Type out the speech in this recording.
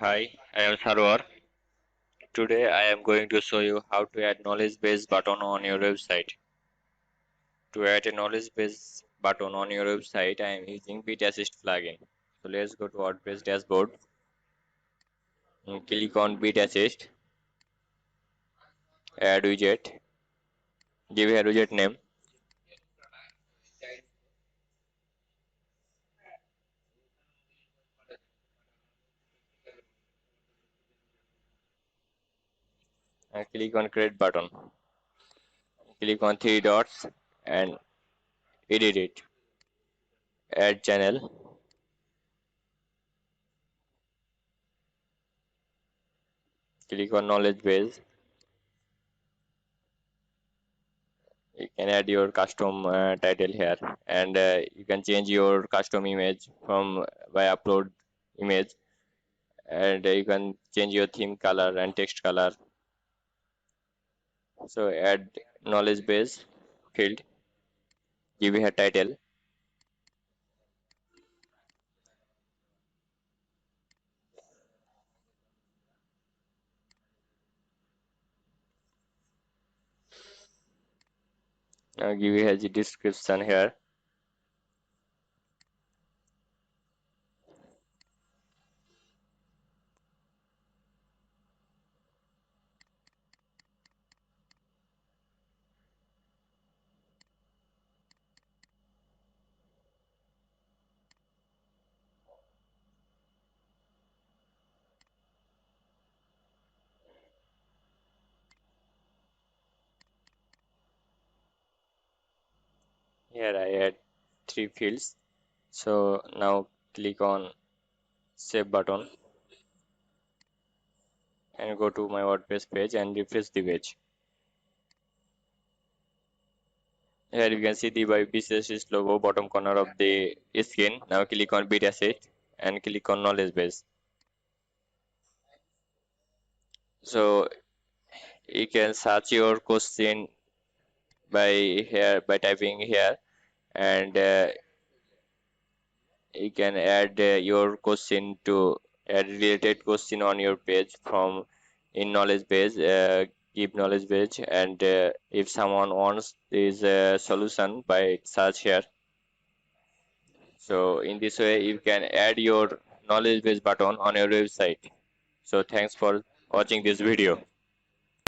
Hi, I am Sarwar. Today I am going to show you how to add knowledge base button on your website. To add a knowledge base button on your website, I am using Bit Assist plugin. So let's go to WordPress dashboard. Click on Bit Assist, add widget, give a widget name, and click on create button. Click on three dots and edit it. Add channel, click on knowledge base. You can add your custom title here, and you can change your custom image from by upload image, and you can change your theme color and text color. So add knowledge base field, give it a title. Now give it a description here. Here I add three fields. So now click on save button and go to my WordPress page and refresh the page. Here you can see the WordPress logo bottom corner of the screen. Now click on Bit Asset and click on knowledge base. So you can search your question by typing here, and you can add your question to add related question on your page from in knowledge base. Give knowledge base, and if someone wants this solution by search here. So in this way you can add your knowledge base button on your website. So thanks for watching this video.